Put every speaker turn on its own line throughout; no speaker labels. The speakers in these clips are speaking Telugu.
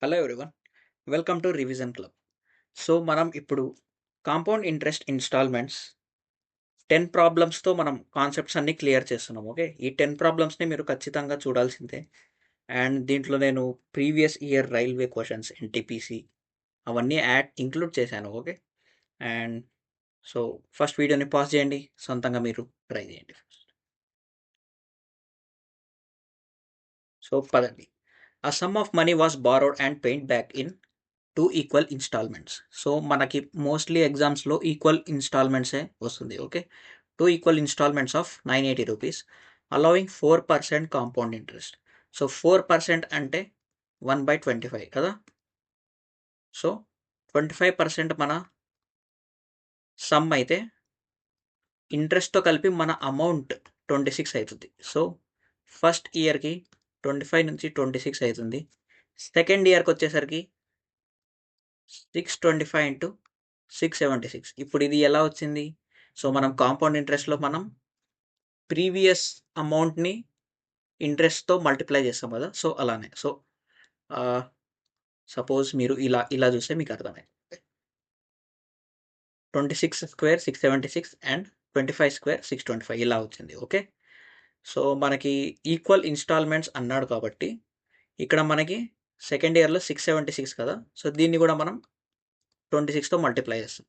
Hello everyone. Welcome to revision club. So మనం ఇప్పుడు కాంపౌండ్ ఇంట్రెస్ట్ ఇన్స్టాల్మెంట్స్ 10 ప్రాబ్లమ్స్తో మనం కాన్సెప్ట్స్ అన్ని క్లియర్ చేస్తున్నాం. ఓకే, ఈ 10 ప్రాబ్లమ్స్ని మీరు ఖచ్చితంగా చూడాల్సిందే. అండ్ దీంట్లో నేను previous year railway questions NTPC అవన్నీ ఇంక్లూడ్ చేశాను. ఓకే, అండ్ సో ఫస్ట్ వీడియోని పాజ్ చేయండి, సొంతంగా మీరు ట్రై చేయండి. సో పదండి. A sum of money was borrowed and paid back in 2 equal installments. So మనకి మోస్ట్లీ ఎగ్జామ్స్లో ఈక్వల్ ఇన్స్టాల్మెంట్సే వస్తుంది. Okay, 2 equal installments of 980 rupees allowing 4% compound interest. So 4% అంటే 1/25 కదా. సో 25% మన సమ్ అయితే ఇంట్రెస్ట్తో కలిపి మన అమౌంట్ 26 అవుతుంది. సో ఫస్ట్ ఇయర్కి 25 నుంచి 26 అవుతుంది. సెకండ్ ఇయర్కి వచ్చేసరికి 625 ఇంటూ 676. ఇప్పుడు ఇది ఎలా వచ్చింది? సో మనం కాంపౌండ్ ఇంట్రెస్ట్లో మనం ప్రీవియస్ అమౌంట్ని ఇంట్రెస్ట్తో మల్టిప్లై చేస్తాం కదా. సో అలానే. సో సపోజ్ మీరు ఇలా ఇలా చూస్తే మీకు అర్థమైంది. 26 స్క్వేర్ 676 అండ్ 25 స్క్వేర్ 625 ఇలా వచ్చింది. ఓకే, సో మనకి ఈక్వల్ ఇన్స్టాల్మెంట్స్ అన్నాడు కాబట్టి ఇక్కడ మనకి సెకండ్ ఇయర్లో 676 కదా. సో దీన్ని కూడా మనం 26తో మల్టిప్లై చేస్తాం.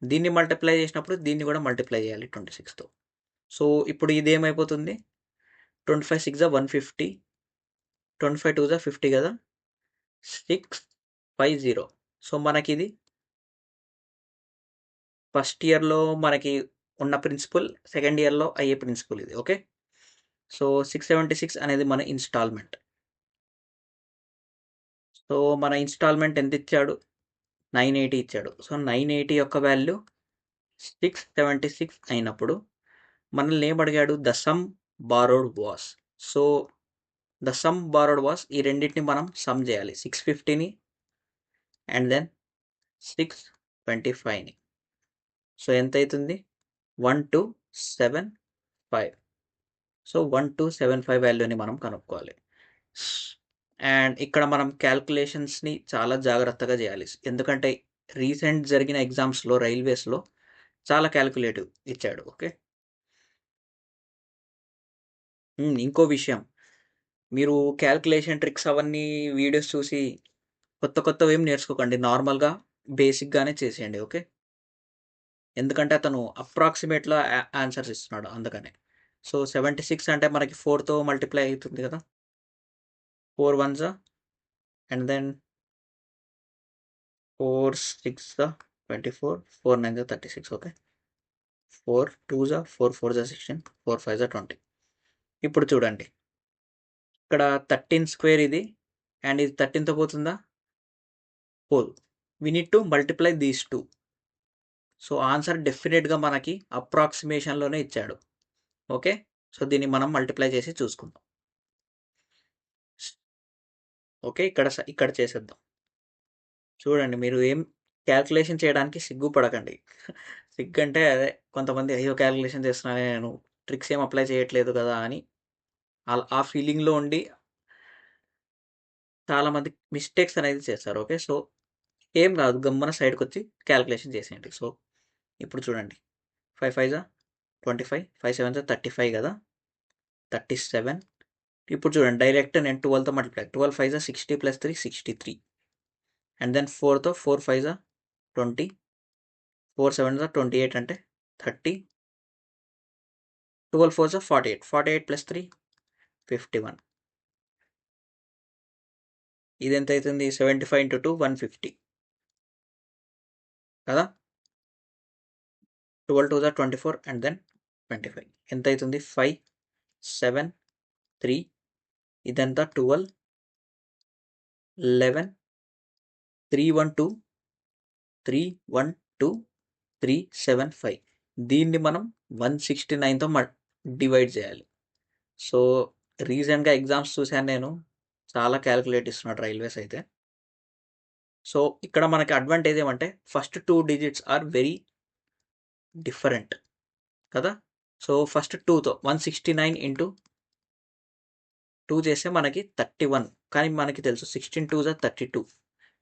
దీన్ని మల్టిప్లై చేసినప్పుడు దీన్ని కూడా మల్టిప్లై చేయాలి 26తో. సో ఇప్పుడు ఇది ఏమైపోతుంది? 25 6 150, 25 2 50 కదా, 650. సో మనకి ఇది ఫస్ట్ ఇయర్లో మనకి ఉన్న ప్రిన్సిపల్, సెకండ్ ఇయర్లో అయ్యే ప్రిన్సిపల్ ఇది. ఓకే, సో 676 అనేది మన ఇన్స్టాల్మెంట్. సో మన ఇన్స్టాల్మెంట్ ఎంత ఇచ్చాడు? 980 ఇచ్చాడు. సో 980 యొక్క వాల్యూ 676 అయినప్పుడు మనల్ని ఏం అడిగాడు? The sum borrowed was. So the sum borrowed was, ఈ రెండింటిని మనం సమ్ చేయాలి. 650ని అండ్ దెన్ 625ని. సో ఎంత అవుతుంది? 1275. సో 1275 వాల్యూని మనం కనుక్కోవాలి. అండ్ ఇక్కడ మనం క్యాల్కులేషన్స్ని చాలా జాగ్రత్తగా చేయాలి, ఎందుకంటే రీసెంట్ జరిగిన ఎగ్జామ్స్లో రైల్వేస్లో చాలా క్యాల్కులేటివ్ ఇచ్చాడు. ఓకే, ఇంకో విషయం, మీరు క్యాల్కులేషన్ ట్రిక్స్ అవన్నీ వీడియోస్ చూసి కొత్త కొత్తవి ఏం నేర్చుకోకండి, నార్మల్గా బేసిక్గానే చేసేయండి. ఓకే, ఎందుకంటే అతను అప్రాక్సిమేట్లో ఆన్సర్స్ ఇస్తున్నాడు అందుకనే. సో 76 అంటే మనకి 4తో మల్టిప్లై అవుతుంది కదా. 4 1s and then 4 6 24, 4 9 36. Okay, 4 2s 4 4s 16, 4 5s 20. ఇప్పుడు చూడండి, ఇక్కడ 13 స్క్వేర్ ఇది అండ్ ఇది 13తో పోతుందా? పోదు. We need to multiply these two. So answer డెఫినెట్గా మనకి అప్రాక్సిమేషన్లోనే ఇచ్చాడు. ఓకే, సో దీన్ని మనం మల్టిప్లై చేసి చూసుకుందాం. ఓకే, ఇక్కడ చేసేద్దాం. చూడండి, మీరు ఏం క్యాల్కులేషన్ చేయడానికి సిగ్గుపడకండి. సిగ్గు అంటే అదే, కొంతమంది అయ్యో క్యాల్కులేషన్ చేస్తున్నానే, నేను ట్రిక్స్ ఏం అప్లై చేయట్లేదు కదా అని ఆ ఫీలింగ్లో ఉండి చాలామంది మిస్టేక్స్ అనేది చేస్తారు. ఓకే, సో ఏం కాదు, గమ్మన సైడ్కి వచ్చి క్యాల్కులేషన్ చేసేయండి. సో ఇప్పుడు చూడండి, 5 5s 25, 5 7s 35 కదా, 37. ఇప్పుడు చూడండి, డైరెక్ట్ నేను 12తో మల్టిప్లై, 12 5s 60 + 3 63 అండ్ దెన్ 4తో 4 5s 20, 4 7s 28 అంటే 30, 12 4s 48, 48 + 3 51. ఇది ఎంత అవుతుంది? 75 × 2 150 కదా. 12 2s 24 అండ్ దెన్ 25 ఎంత అవుతుంది? 5 7 3. ఇదంతా 12 11 3 1 2 3 1 2 3 7 5. దీన్ని మనం 169తో డివైడ్ చేయాలి. సో రీసెంట్గా ఎగ్జామ్స్ చూశాను నేను, చాలా క్యాల్కులేట్ ఇస్తున్నాడు రైల్వేస్ అయితే. సో ఇక్కడ మనకి అడ్వాంటేజ్ ఏమంటే first 2 digits are very different కదా. సో ఫస్ట్ 2తో 169 ఇంటూ 2 చేస్తే మనకి 31, కానీ మనకి తెలుసు 16 2 32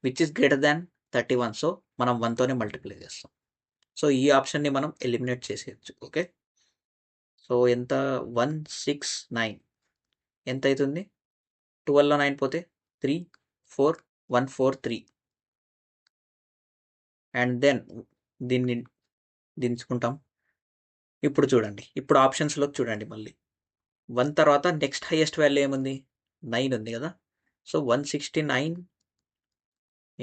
which is greater than 31. So మనం 1తోనే మల్టిప్లై చేస్తాం. సో ఈ ఆప్షన్ని మనం ఎలిమినేట్ చేసేయచ్చు. ఓకే, సో ఎంత 169 ఎంత అవుతుంది? 12లో 9 పోతే 3 4 143 అండ్ దెన్ దీన్ని దించుకుంటాం. ఇప్పుడు చూడండి, ఇప్పుడు ఆప్షన్స్లో చూడండి, మళ్ళీ 1 తర్వాత నెక్స్ట్ హైయెస్ట్ వాల్యూ ఏముంది? 9 ఉంది కదా. సో 169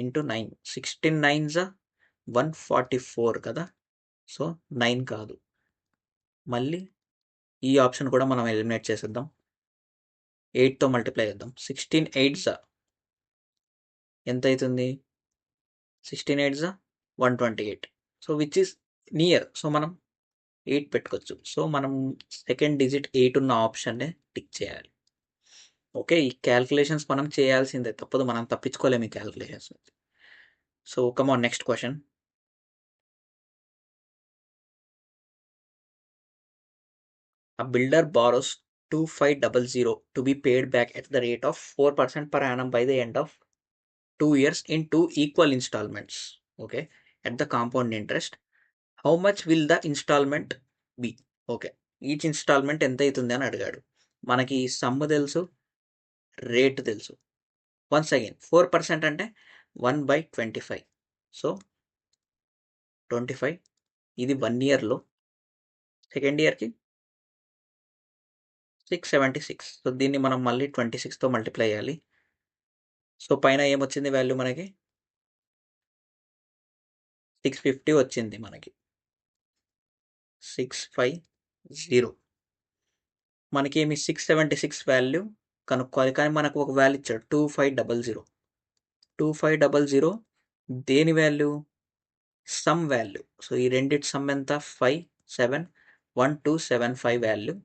ఇంటూ 9, 16 9s 144 కదా. సో 9 కాదు. మళ్ళీ ఈ ఆప్షన్ కూడా మనం ఎలిమినేట్ చేసేద్దాం. 8తో మల్టిప్లై చేద్దాం. 16 8s ఎంత అవుతుంది? 16 8s 128. So which is near. So మనం 8 పెట్టుకోవచ్చు. సో మనం సెకండ్ డిజిట్ 8 ఉన్న ఆప్షన్నే టిక్ చేయాలి. ఓకే, ఈ క్యాల్కులేషన్స్ మనం చేయాల్సిందే, తప్పదు, మనం తప్పించుకోలేము ఈ calculations. So come on, next question. A builder borrows 2500 to be paid back at the rate of 4% per annum by the end of 2 years in 2 equal installments. Okay, at the compound interest. How much will the installment be? Okay, each installment ఎంత అవుతుంది అని అడిగాడు. మనకి సమ్ తెలుసు, రేట్ తెలుసు. వన్స్ అగైన్ 4% అంటే 1/25. సో 25, ఇది 1 ఇయర్లో. సెకండ్ ఇయర్కి 676. సో దీన్ని మనం మళ్ళీ 26తో మల్టిప్లై చేయాలి. సో పైన ఏమొచ్చింది వాల్యూ మనకి? 650 వచ్చింది మనకి. 650. మనకి ఏమి 676 వాల్యూ కనుక్కోవాలి, కానీ మనకు ఒక వాల్యూ ఇచ్చాడు 2500. 2500 దేని వాల్యూ? Some value. సో ఈ రెండిటి సమ్ ఎంత? 571275 వాల్యూ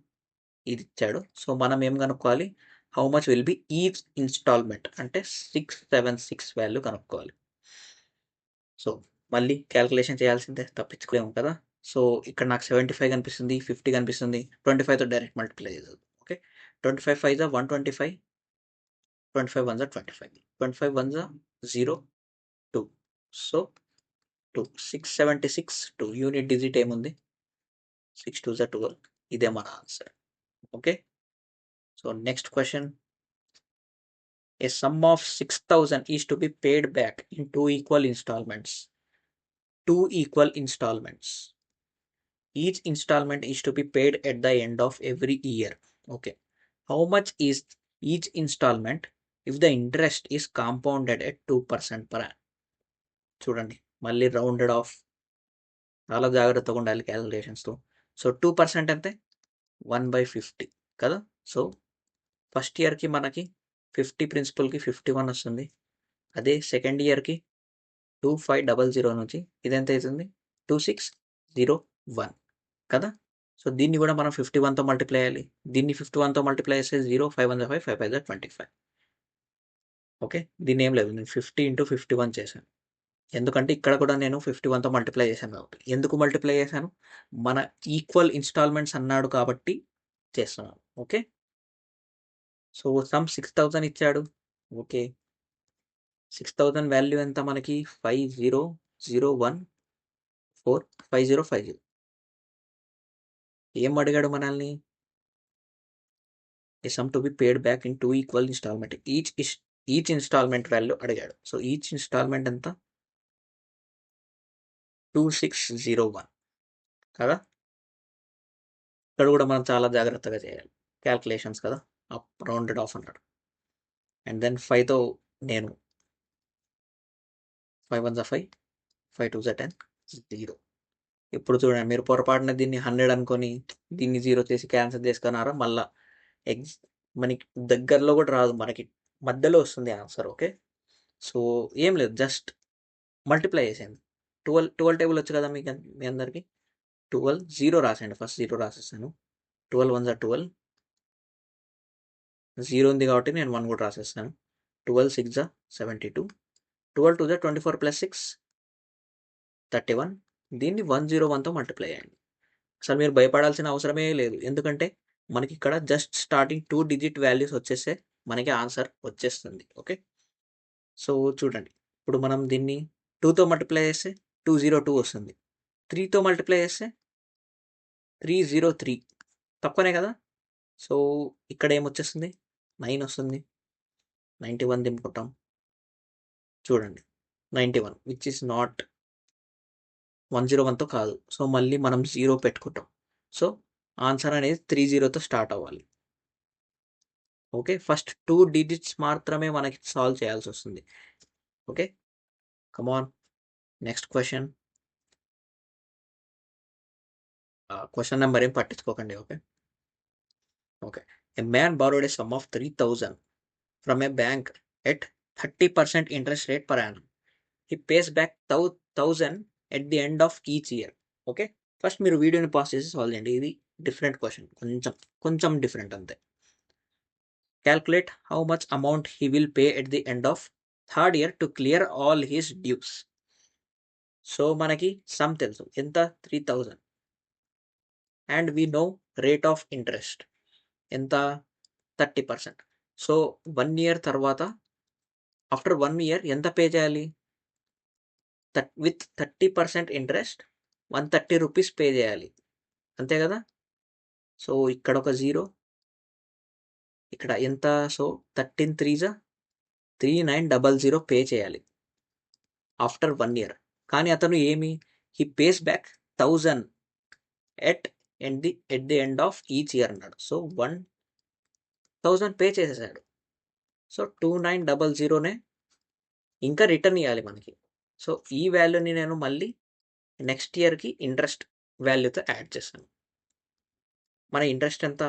ఇది ఇచ్చాడు. సో మనం ఏం కనుక్కోవాలి? How much will be each installment అంటే 676 వాల్యూ కనుక్కోవాలి. సో మళ్ళీ క్యాల్కులేషన్ చేయాల్సిందే, తప్పించుకోలేము కదా. సో ఇక్కడ నాకు 75 కనిపిస్తుంది, 50 కనిపిస్తుంది. 25తో డైరెక్ట్ మల్టిప్లై చేద్దాం. ఓకే, 25 5 125, 25 1 25, 25 1 0 2. సో 2 676 2 యూనిట్ డిజిట్ ఏముంది? 6 2 12. ఇదే మన answer. Okay, so next question. A sum of 6000 is to be paid back in 2 equal installments. 2 equal installments. Each installment is to be paid at the end of every year. Okay, how much is each installment if the interest is compounded at 2% per annum? చూడండి, మళ్ళీ రౌండెడ్ ఆఫ్, చాలా జాగ్రత్తగా ఉండాలి క్యాలిక్యులేషన్స్తో. సో 2% అంటే 1/50 కదా. సో ఫస్ట్ ఇయర్కి మనకి 50 ప్రిన్సిపల్కి 51 వస్తుంది. అదే సెకండ్ ఇయర్కి 2500 నుంచి ఇదెంత అవుతుంది? 2601 కదా. సో దీన్ని కూడా మనం 51తో మల్టిప్లై చేయాలి. దీన్ని 51తో మల్టిప్లై చేస్తే 0 5 1 5 5 5 25. ఓకే, దీన్ని ఏం లేదు, నేను 50 × 51 చేశాను, ఎందుకంటే ఇక్కడ కూడా నేను 51తో మల్టిప్లై చేశాను కాబట్టి. ఎందుకు మల్టిప్లై చేశాను? మన ఈక్వల్ ఇన్స్టాల్మెంట్స్ అన్నాడు కాబట్టి చేస్తున్నాను. ఓకే, సో సమ్ 6000 ఇచ్చాడు. ఓకే, 6000 వాల్యూ ఎంత మనకి? 5001 5050. ఏం అడిగాడు మనల్ని? A sum to be paid back in 2 equal installment. Each installment value అడిగాడు. సో ఈచ్ ఇన్స్టాల్మెంట్ ఎంత? 2601 కదా. ఇక్కడ కూడా మనం చాలా జాగ్రత్తగా చేయాలి క్యాల్కులేషన్స్ కదా. అప్ రౌండెడ్ ఆఫ్ అన్నాడు. అండ్ దెన్ 5తో నేను 5 1 5 5 2 10 0. ఇప్పుడు చూడండి, మీరు పొరపాటున దీన్ని 100 అనుకొని దీన్ని 0 చేసి క్యాన్సిల్ చేసుకున్నారా, మళ్ళా మనకి దగ్గరలో కూడా రాదు, మనకి మధ్యలో వస్తుంది ఆన్సర్. ఓకే, సో ఏం లేదు, జస్ట్ మల్టిప్లై చేసేయండి. 12 టేబుల్ వచ్చు కదా మీకు, మీ అందరికి. 12 0 రాసేయండి, ఫస్ట్ 0 రాసేస్తాను. 12 1 12, 0 ఉంది కాబట్టి నేను 1 కూడా రాసేస్తాను. 12 6 72, 12 2 24 + 6 31. దీన్ని 101తో మల్టిప్లై చేయండి. అసలు మీరు భయపడాల్సిన అవసరమే లేదు, ఎందుకంటే మనకి ఇక్కడ జస్ట్ స్టార్టింగ్ 2 డిజిట్ వాల్యూస్ వచ్చేస్తే మనకి ఆన్సర్ వచ్చేస్తుంది. ఓకే. సో చూడండి, ఇప్పుడు మనం దీన్ని 2తో మల్టిప్లై చేస్తే 202 వస్తుంది. 3తో మల్టిప్లై చేస్తే 303 తక్కువనే కదా. సో ఇక్కడ ఏమొచ్చేస్తుంది, 9 వస్తుంది. 91 దింపుకుంటాం. చూడండి 91 విచ్ ఇస్ నాట్ 101తో కాదు. సో మళ్ళీ మనం 0 పెట్టుకుంటాం. సో ఆన్సర్ అనేది 30తో స్టార్ట్ అవ్వాలి. ఓకే. ఫస్ట్ 2 డిజిట్స్ మాత్రమే మనకి సాల్వ్ చేయాల్సి వస్తుంది. Okay. Come on, next question. Question number ఏం పట్టించుకోకండి. Okay. Okay. A man borrowed a sum of 3,000 from a bank at 30% interest rate per annum. He pays back 1,000 at the end of each year. Okay. First మీరు వీడియోని పాస్ చేసి సాల్వ్ చేయండి. ఇది డిఫరెంట్ క్వశ్చన్, కొంచెం డిఫరెంట్ అంతే. Calculate how much amount he will pay at the end of third year to clear all his dues. So మనకి సమ్ తెలుసు ఎంత, 3,000 and we know rate of interest ఎంత, 30%. సో 1 ఇయర్ తర్వాత, ఆఫ్టర్ 1 ఇయర్ ఎంత పే చేయాలి, విత్ 30% ఇంట్రెస్ట్ 130 రూపీస్ పే చేయాలి, అంతే కదా. సో ఇక్కడ ఒక 0, ఇక్కడ ఎంత, సో 13 3 3900 పే చేయాలి ఆఫ్టర్ 1 ఇయర్. కానీ అతను ఏమి, he face back 1,000 at the end of each year అన్నాడు. సో 1,000 పే చేసేసాడు. సో 2900నే ఇంకా రిటర్న్ ఇవ్వాలి మనకి. సో ఈ వాల్యూని నేను మళ్ళీ నెక్స్ట్ ఇయర్కి ఇంట్రెస్ట్ వాల్యూతో యాడ్ చేస్తాను. మన ఇంట్రెస్ట్ ఎంత,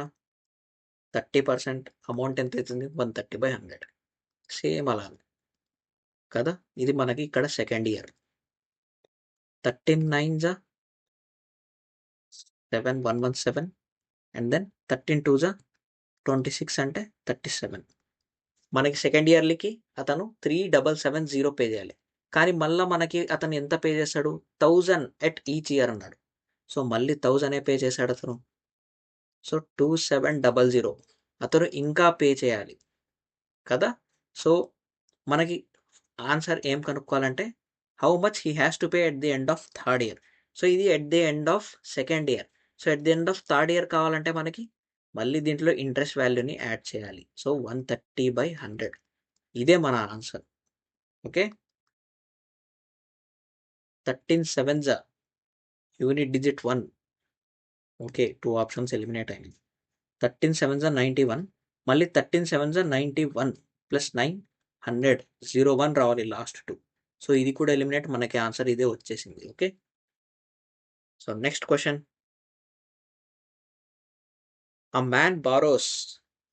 30%, అమౌంట్ ఎంత అవుతుంది, 130/100. సేమ్ అలానే కదా. ఇది మనకి ఇక్కడ సెకండ్ ఇయర్. 13 9 7 117 అండ్ దెన్ 13 2 26 అంటే 37. మనకి సెకండ్ ఇయర్లీకి అతను 3770 పే చేయాలి. కానీ మళ్ళీ మనకి అతను ఎంత పే చేస్తాడు, 1,000 ఎట్ ఈచ్ ఇయర్ అన్నాడు. సో మళ్ళీ 1,000 పే చేశాడు అతను. సో 2700 అతను ఇంకా పే చేయాలి కదా. సో మనకి ఆన్సర్ ఏం కనుక్కోవాలంటే how much he has to pay at the end of third year. So ఇది at the end of second year. So at the end of third year కావాలంటే మనకి మళ్ళీ దీంట్లో ఇంట్రెస్ట్ వాల్యూని యాడ్ చేయాలి. సో 130/100 ఇదే మన answer. Okay. 13 7 unit digit 1. Okay, 2 options eliminate అయినాయి. 13 7 91, మళ్ళీ 13 7 91 ప్లస్ 9 100 01 రావాలి లాస్ట్ 2. సో ఇది కూడా ఎలిమినేట్, మనకి ఆన్సర్ ఇదే వచ్చేసింది. Okay. So next question. A man borrows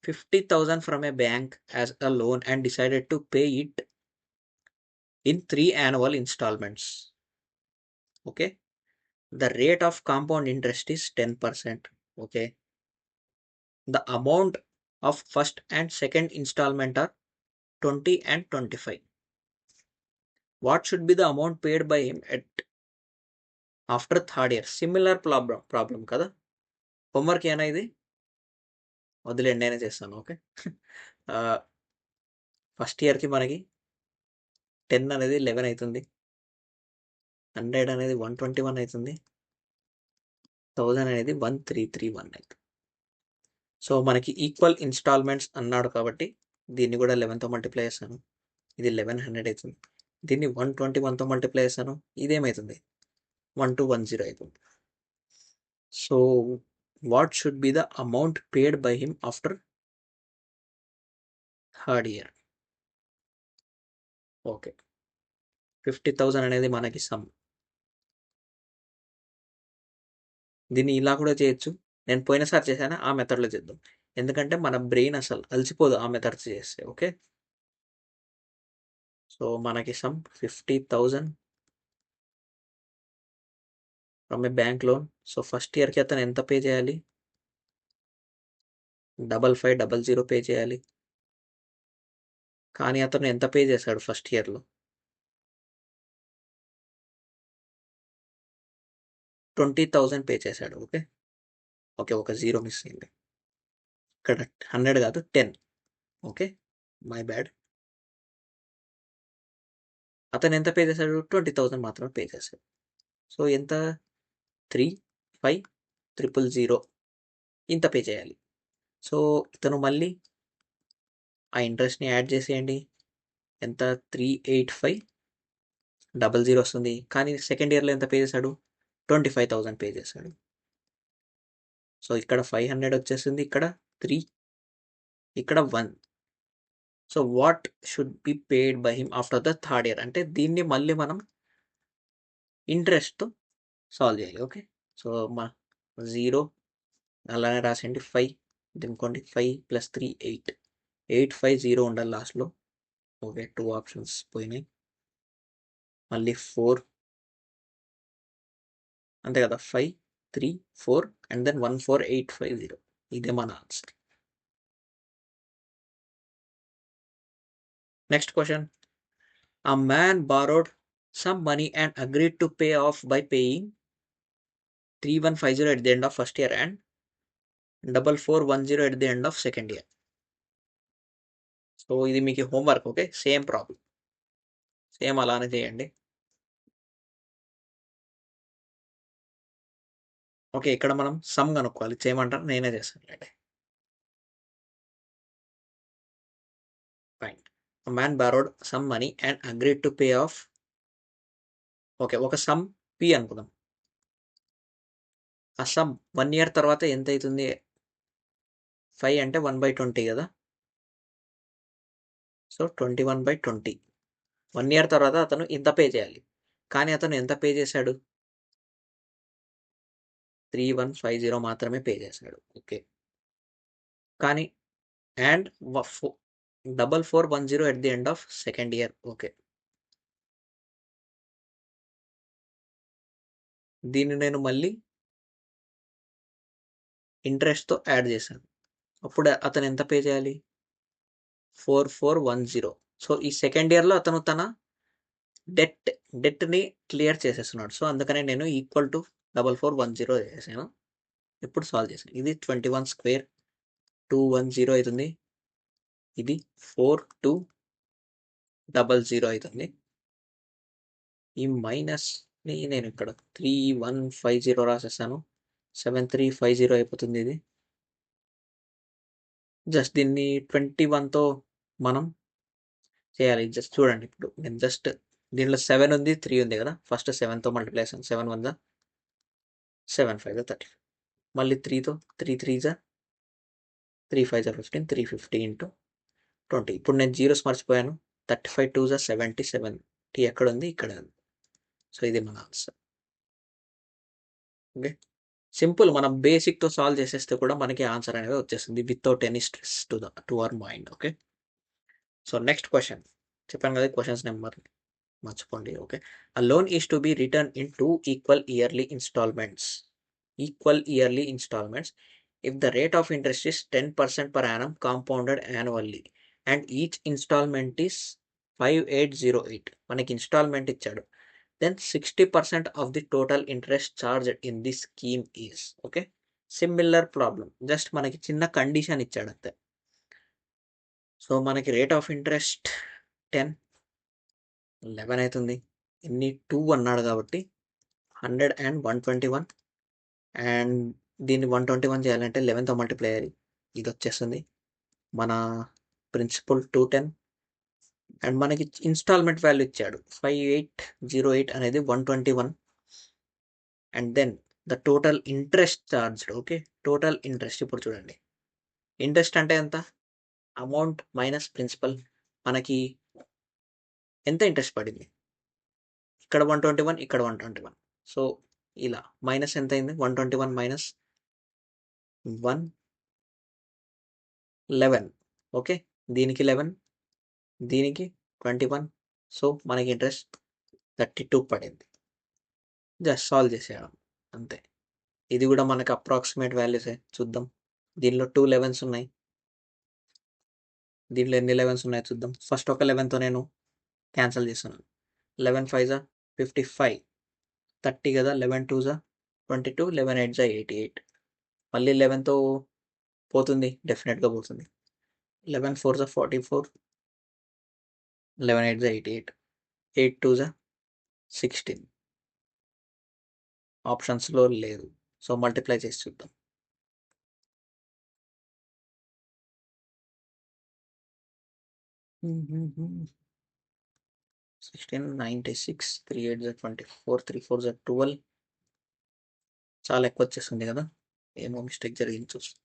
50,000 from a bank as a loan and decided to pay it in 3 annual installments. Okay. The rate of compound interest is 10%. Okay. The amount of first and second installment are 20 and 25. What should be the amount paid by him at after third year? Similar problem కదా. హోంవర్క్ ఏనా ఇది, వదిలేండి నేనే చేస్తాను. ఓకే. ఫస్ట్ ఇయర్కి మనకి 10 అనేది 11 అవుతుంది, 100 అనేది 121 అవుతుంది, 1000 అనేది 1331 అవుతుంది. సో మనకి ఈక్వల్ ఇన్స్టాల్మెంట్స్ అన్నాడు కాబట్టి దీన్ని కూడా 11తో మల్టిప్లై చేస్తాను. ఇది 1100 అవుతుంది. దీన్ని 121తో మల్టిప్లై చేస్తాను. ఇదేమవుతుంది, 1210 అవుతుంది. So what should be the amount paid by him after third year? Okay. 50,000 అనేది మనకి సమ్. దీన్ని ఇలా కూడా చేయొచ్చు. నేను పోయినసారి చేశాను ఆ మెథడ్లో చేద్దాం, ఎందుకంటే మన బ్రెయిన్ అసలు అలసిపోదు ఆ మెథడ్స్ చేస్తే. ఓకే. సో మనకి some 50,000 from A bank loan. So first ఇయర్కి అతను ఎంత పే చేయాలి, 5500 పే చేయాలి. కానీ అతను ఎంత పే చేశాడు ఫస్ట్ ఇయర్లో, 20,000 పే చేశాడు. ఓకే. ఓకే, ఒక 0 మిస్ అయింది. ఇక్కడ 100 కాదు 10. Okay, my bad. అతను ఎంత పే చేశాడు? 20,000 మాత్రమే పే చేశాడు. సో ఎంత? 3,5,000 ఇంత పే చేయాలి. సో ఇతను మళ్ళీ ఆ ఇంట్రెస్ట్ని యాడ్ చేసేయండి. ఎంత? 3,85,000 వస్తుంది. కానీ సెకండ్ ఇయర్లో ఎంత పే చేశాడు? 25,000 పే చేశాడు. సో ఇక్కడ 500 వచ్చేసింది, ఇక్కడ 3, ఇక్కడ 1. So what should be paid by him after the third year అంటే దీన్ని మళ్ళీ మనం ఇంట్రెస్ట్తో సాల్వ్ చేయాలి. ఓకే, సో మా 0 అలానే రాసేయండి. 5 దినుకోండి, 5 + 3 8, 850 ఉండాలి లాస్ట్లో. ఓకే, 2 ఆప్షన్స్ పోయినాయి. మళ్ళీ 4 అంతే కదా, 5 3 4 అండ్ దెన్ 14850. ఇదే మన answer. Next question. A man borrowed some money and agreed to pay off by paying 3150 at the end of first year and 4410 at the end of second year. So ఇది మీకు homework. Okay, same problem, same అలానే చేయండి. ఓకే, ఇక్కడ మనం సమ్ కనుక్కోవాలి. చేయమంటారు, నేనే చేస్తాను అండి. Fine. A man borrowed some money and agreed to pay off. Okay, ఒక సమ్ పి అనుకుందాం. ఆ సమ్ 1 ఇయర్ తర్వాత ఎంత అవుతుంది? 5 అంటే 1/20 కదా. సో 21/20. 1 ఇయర్ తర్వాత అతను ఇంత పే చేయాలి. కానీ అతను ఎంత పే చేశాడు? 3150 మాత్రమే పే చేశాడు. ఓకే, కానీ and 4410 at the end of second year. Okay, దీన్ని నేను మళ్ళీ ఇంట్రెస్ట్తో యాడ్ చేశాను. అప్పుడు అతను ఎంత పే చేయాలి? 4410. సో ఈ సెకండ్ ఇయర్లో అతను తన డెట్ని క్లియర్ చేసేస్తున్నాడు. సో అందుకనే నేను ఈక్వల్ టు 4410 చేశాను. ఇప్పుడు సాల్వ్ చేశాను. ఇది 21 స్క్వేర్ 210 అవుతుంది. ఇది 4200 అవుతుంది. ఈ మైనస్ని నేను ఇక్కడ 3150 రాసేస్తాను. 7350 అయిపోతుంది. ఇది జస్ట్ దీన్ని 21తో మనం చేయాలి. జస్ట్ చూడండి, ఇప్పుడు నేను జస్ట్ దీనిలో 7 ఉంది, 3 ఉంది కదా. ఫస్ట్ 7తో మల్టిప్లై చేస్తాను. 7 1 7 5 30. మళ్ళీ 3తో 3 3 3 5 15, 350 into 20. ఇప్పుడు నేను జీరోస్ మర్చిపోయాను. 35 2 77. టీ ఎక్కడ ఉంది? ఇక్కడ ఉంది. సో ఇది మన ఆన్సర్. Okay, simple. మనం బేసిక్తో సాల్వ్ చేసేస్తే కూడా మనకి ఆన్సర్ అనేది వచ్చేస్తుంది without any stress to our mind. Okay, so next question. చెప్పాను కదా క్వశ్చన్స్ నెంబర్ మర్చిపోండి. Okay, a loan is to be returned in 2 equal yearly installments. If the rate of interest is 10% per annum compounded annually and each installment is 5808, మనకి ఇన్స్టాల్మెంట్ ఇచ్చాడు. Then 60% of the total interest charged in this scheme is. Okay, similar problem, just మనకి చిన్న కండిషన్ ఇచ్చాడు అంతే. సో మనకి రేట్ ఆఫ్ ఇంట్రెస్ట్ 10, 11 అవుతుంది. ఎన్ని 2 అన్నాడు కాబట్టి 100 and 121. అండ్ దీన్ని 121 చేయాలంటే 11తో మల్టిప్లై అయ్యాలి. ఇది వచ్చేస్తుంది మన ప్రిన్సిపల్ 210. అండ్ మనకి ఇన్స్టాల్మెంట్ వాల్యూ ఇచ్చాడు 5808 అనేది 121. And then the total interest charged. Okay, total interest. ఇప్పుడు చూడండి, ఇంట్రెస్ట్ అంటే ఎంత? Amount minus principal. మనకి ఎంత ఇంట్రెస్ట్ పడింది? ఇక్కడ 121, ఇక్కడ 121. సో ఇలా మైనస్ ఎంత అయింది? 121 మైనస్ 111. ఓకే, దీనికి 11, దీనికి 21. సో మనకి ఇంట్రెస్ట్ 32 పడింది. జస్ట్ సాల్వ్ చేసేయడం అంతే. ఇది కూడా మనకి అప్రాక్సిమేట్ వాల్యూసే. చూద్దాం, దీనిలో 2 11s ఉన్నాయి. దీంట్లో ఎన్ని 11s ఉన్నాయో చూద్దాం. ఫస్ట్ ఒక 11తో నేను క్యాన్సిల్ చేస్తున్నాను. 11 5 55, 30 కదా. 11 2 22, 11 8 88. మళ్ళీ 11తో పోతుంది, డెఫినెట్గా పోతుంది. 11 4 44, 11 8 88, 8 2 16. ఆప్షన్స్లో లేదు, సో మల్టిప్లై చేసి చూద్దాం. 16 96, 3 8 24, 3 4 12. చాలా ఎక్కువ వచ్చేస్తుంది కదా, ఏమో మిస్టేక్ జరిగింది చూస్తాం.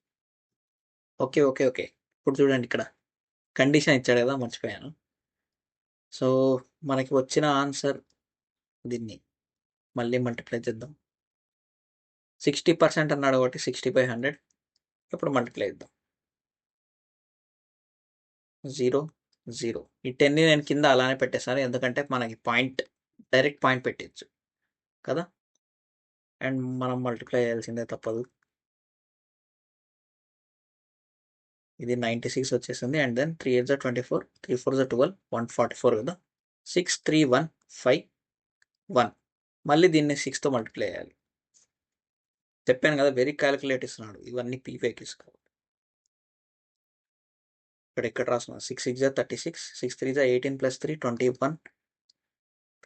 ఓకే ఓకే ఓకే, ఇప్పుడు చూడండి ఇక్కడ కండిషన్ ఇచ్చాడు కదా, మర్చిపోయాను. సో మనకి వచ్చిన ఆన్సర్, దీన్ని మళ్ళీ మల్టిప్లై చేద్దాం. 60% అన్నాడు కాబట్టి 60/100. ఇప్పుడు మల్టిప్లై చేద్దాం. 0 0. ఈ 10ని నేను కింద అలానే పెట్టేస్తాను, ఎందుకంటే మనకి పాయింట్, డైరెక్ట్ పాయింట్ పెట్టచ్చు కదా, అండ్ మనం మల్టిప్లై చేయాల్సిందే తప్పదు. ఇది 96 వచ్చేసింది, అండ్ దెన్ 3 8 24, 3 4 12, 144 కదా. 6 3 1 5 1. మళ్ళీ దీన్ని 6తో మల్టిప్లై చేయాలి. చెప్పాను కదా, వెరీ క్యాలిక్యులేట్ ఇస్తున్నాడు, ఇవన్నీ పీవైక్యూస్ కాబట్టి. ఇక్కడ ఎక్కడ రాస్తున్నాను, 6 6 36, 6 3 18 + 3 21,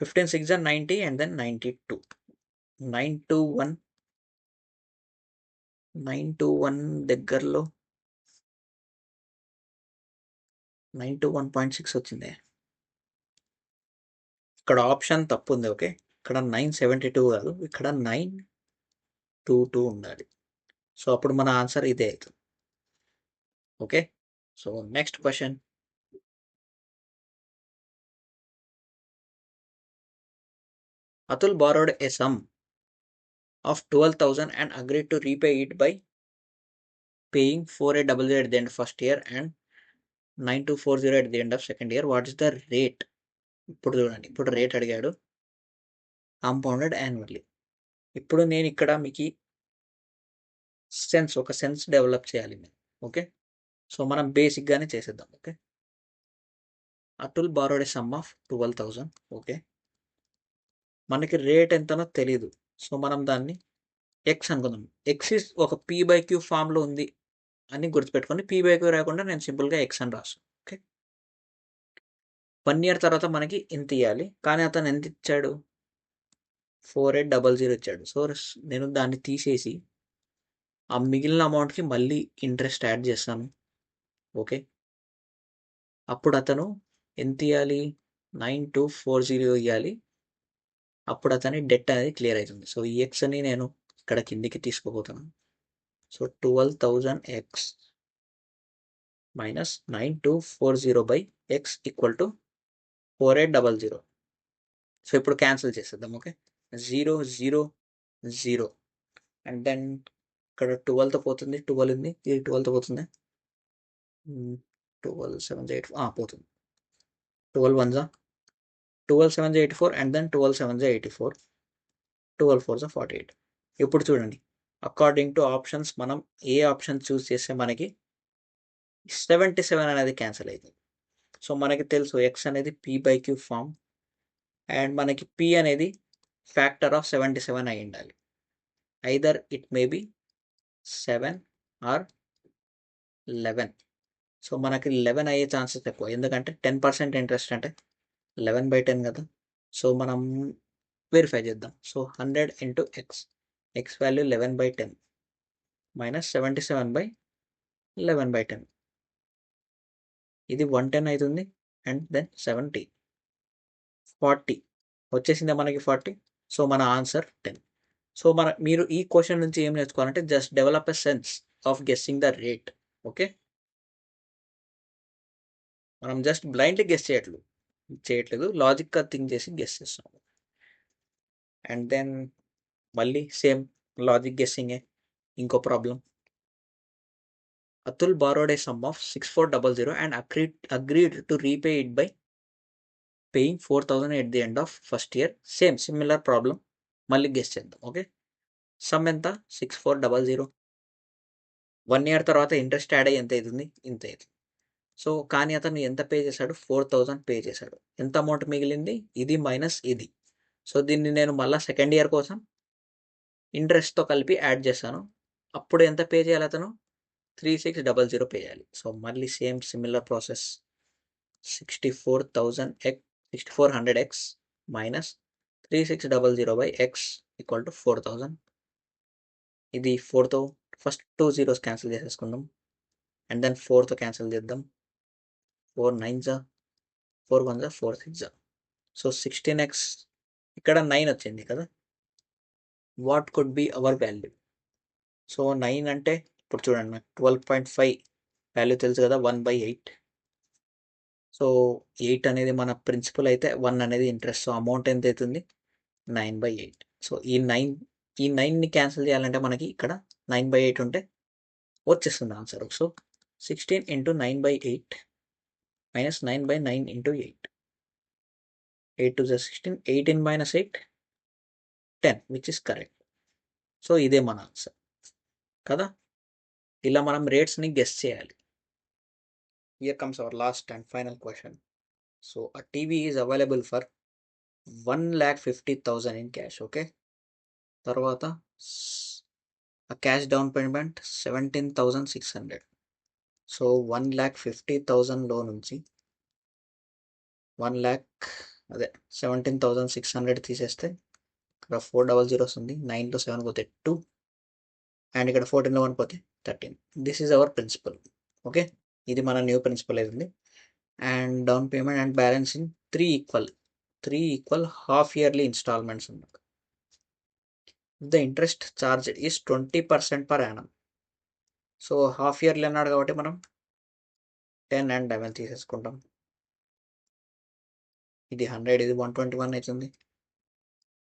15 6 90, అండ్ దెన్ 92. 921 దగ్గరలో 921.6 వచ్చింది. ఇక్కడ ఆప్షన్ తప్పు ఉంది. ఓకే, ఇక్కడ 972 కాదు, ఇక్కడ 922 ఉండాలి. సో అప్పుడు మన ఆన్సర్ ఇదే అవుతుంది. Okay, so next question. Atul borrowed a sum of 12,000 and agreed to repay it by paying 4,800 at the end of first year and 9,240 at the end of second year. What is the rate? ఇప్పుడు చూడండి, ఇప్పుడు రేట్ అడిగాడు, కాంపౌండెడ్ యాన్యువల్లీ. ఇప్పుడు నేను ఇక్కడ మీకు ఒక సెన్స్ డెవలప్ చేయాలి మీరు. ఓకే, సో మనం బేసిక్గానే చేసేద్దాం. Okay, Atul borrowed a sum of 12,000. Okay, మనకి రేట్ ఎంతనో తెలీదు, సో మనం దాన్ని ఎక్స్ అనుకుందాం. ఎక్స్ ఇస్ ఒక p/q ఫామ్లో ఉంది అని గుర్తుపెట్టుకోండి. p/q రాకుండా నేను సింపుల్గా ఎక్స్ అని రాస్తాను. ఓకే, 1 year తర్వాత మనకి ఇంత ఇవ్వాలి, కానీ అతను ఎంత ఇచ్చాడు, 4,800 ఇచ్చాడు. సో నేను దాన్ని తీసేసి ఆ మిగిలిన అమౌంట్కి మళ్ళీ ఇంట్రెస్ట్ యాడ్ చేస్తాను. ఓకే, అప్పుడు అతను ఎంత ఇవ్వాలి, 9,240 ఇవ్వాలి. అప్పుడు అతని డెట్ అనేది క్లియర్ అవుతుంది. సో ఈ ఎక్స్ని నేను ఇక్కడ కిందికి తీసుకోబోతున్నాను. So 12,000 x - 9,240 x = 4,800. సో ఇప్పుడు క్యాన్సిల్ చేసేద్దాం. ఓకే, 0 0 0, అండ్ దెన్ ఇక్కడ 12తో పోతుంది, 12 ఉంది, ఇది 12తో పోతుంది, 12 7 8 పోతుంది, 12 1 12 7 84, అండ్ దెన్ 12 7 84, 12 4 48. ఇప్పుడు చూడండి, అకార్డింగ్ టు ఆప్షన్స్ మనం ఏ ఆప్షన్ చూస్ చేస్తే మనకి 77 అనేది క్యాన్సిల్ అవుతుంది. సో మనకి తెలుసు ఎక్స్ అనేది p/q ఫామ్, అండ్ మనకి p అనేది ఫ్యాక్టర్ ఆఫ్ 77 అయి ఉండాలి. Either it may be 7 or 11. So మనకి 11 అయ్యే ఛాన్సెస్ ఎక్కువ, ఎందుకంటే 10% ఇంట్రెస్ట్ అంటే 11/10 కదా. సో మనం వెరిఫై చేద్దాం. So 100 into X, X value 11/10 - 77/11/10, ఇది 110 అవుతుంది, అండ్ దెన్ 70, 40 వచ్చేసిందా మనకి 40. సో మన ఆన్సర్ 10. సో మీరు ఈ క్వశ్చన్ నుంచి ఏం నేర్చుకోవాలంటే just develop a sense of guessing the rate. Okay, మనం జస్ట్ బ్లైండ్లీ గెస్ చేయట్లేదు, లాజిక్గా థింక్ చేసి గెస్ చేస్తున్నాం. అండ్ దెన్ మళ్ళీ సేమ్ లాజిక్ గెస్సింగే. ఇంకో problem, Atul borrowed a sum of 6,400 and agreed to repay it by paying 4,000 at the end of first year. Same similar problem, మళ్ళీ గెస్ చేద్దాం. ఓకే, సమ్ ఎంత, 6,400. 1 year తర్వాత ఇంట్రెస్ట్ యాడ్ అయ్యి ఎంత అవుతుంది, ఇంత అవుతుంది. సో కానీ అతను ఎంత పే చేశాడు, 4,000 పే చేశాడు. ఎంత అమౌంట్ మిగిలింది, ఇది మైనస్ ఇది. సో దీన్ని నేను మళ్ళీ సెకండ్ ఇయర్ కోసం ఇంట్రెస్ట్తో కలిపి యాడ్ చేస్తాను. అప్పుడు ఎంత పే చేయాలి అతను, 3600 పే చేయాలి. సో మళ్ళీ same similar process 6400x minus 3600/x equal to 4000. ఇది 4తో ఫస్ట్ 2 zeros క్యాన్సిల్ చేసేసుకుందాం అండ్ దెన్ 4తో క్యాన్సిల్ చేద్దాం. 4 9s 4 1s 4 6s. So 16x ఇక్కడ 9 వచ్చింది కదా. What could be our value? So 9 అంటే ఇప్పుడు చూడండి నాకు 12.5 వాల్యూ తెలుసు కదా, 1/8. సో 8 అనేది మన ప్రిన్సిపల్ అయితే 1 అనేది ఇంట్రెస్ట్. సో అమౌంట్ ఎంత అవుతుంది? 9/8. సో ఈ 9ని క్యాన్సిల్ చేయాలంటే మనకి ఇక్కడ 9/8 ఉంటే వచ్చేస్తుంది answer. So 16 into 9/8 minus 9/9 into 8. 8 to the 16, 18 minus 8, 10, which is correct. So ఇదే మన ఆన్సర్ కదా. ఇలా మనం రేట్స్ని గెస్ చేయాలి. Here comes our last and final question. So a TV is available for 1,50,000 in cash. Okay. తర్వాత a cash down payment 17,600. So 1,50,000లో నుంచి 17,600 తీసేస్తే ఇక్కడ 400 వస్తుంది. 9లో 7 పోతే 2 అండ్ ఇక్కడ 14లో 1 పోతే 13. This is our principal. Okay, ఇది మన న్యూ ప్రిన్సిపల్ అవుతుంది. And down payment and balance in 3 equal half yearly installments అన్నమాట. The interest charge is 20% per annum. So half yearly అన్నాడు కాబట్టి మనం 10 and 11 తీసేసుకుంటాం. ఇది 100, ఇది 121 అవుతుంది.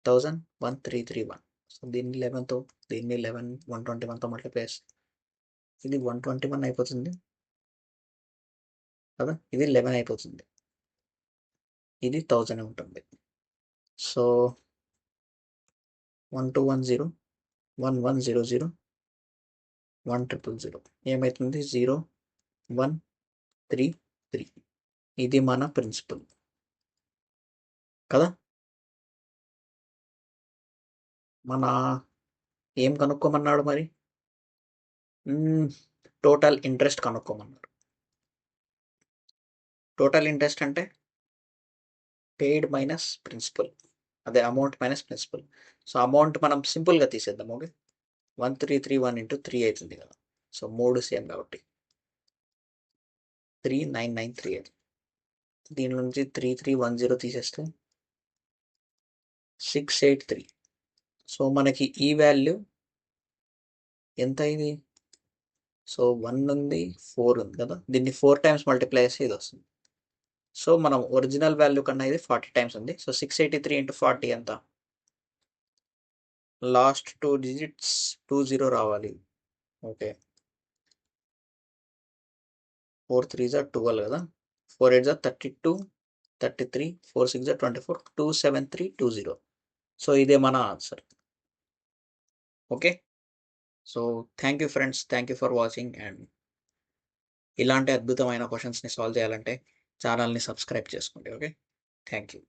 1000 1331. సో దీన్ని 11తో, దీన్ని 11 121తో మల్టిప్లై చేస్తే ఇది 121 అయిపోతుంది కదా, ఇది 11 అయిపోతుంది, ఇది 1000 ఉంటుంది. సో 1210 1100 1000 ఏమవుతుంది? 0133. ఇది మన ప్రిన్సిపల్ కదా. మన ఏం కనుక్కోమన్నాడు మరి? టోటల్ ఇంట్రెస్ట్ కనుక్కోమన్నాడు. టోటల్ ఇంట్రెస్ట్ అంటే పెయిడ్ మైనస్ ప్రిన్సిపల్, అదే amount minus principal. So amount మనం సింపుల్గా తీసేద్దాం. ఓకే, 1331 into 3 అవుతుంది కదా. సో 3 సేమ్ కాబట్టి 3993 అవుతుంది. దీని నుంచి 3310 తీసేస్తే 683. సో మనకి ఈ వాల్యూ ఎంత ఇది? సో 1 ఉంది, 4 ఉంది కదా, దీన్ని 4 times మల్టిప్లై చేస్తే ఇది వస్తుంది. సో మనం ఒరిజినల్ వాల్యూ కన్నా ఇది 40 times ఉంది. సో 683 into 40 ఎంత? లాస్ట్ 2 digits 20 రావాలి. ఓకే, 4 3s are 12 కదా, 4 8s are 32, 33, 4 6s are 24, 27320. So ఇదే మన answer. Okay, so thank you friends, thank you for watching. And ఇలాంటి అద్భుతమైన క్వశ్చన్స్ని సాల్వ్ చేయాలంటే ఛానల్ని సబ్స్క్రైబ్ చేసుకోండి. Okay, thank you.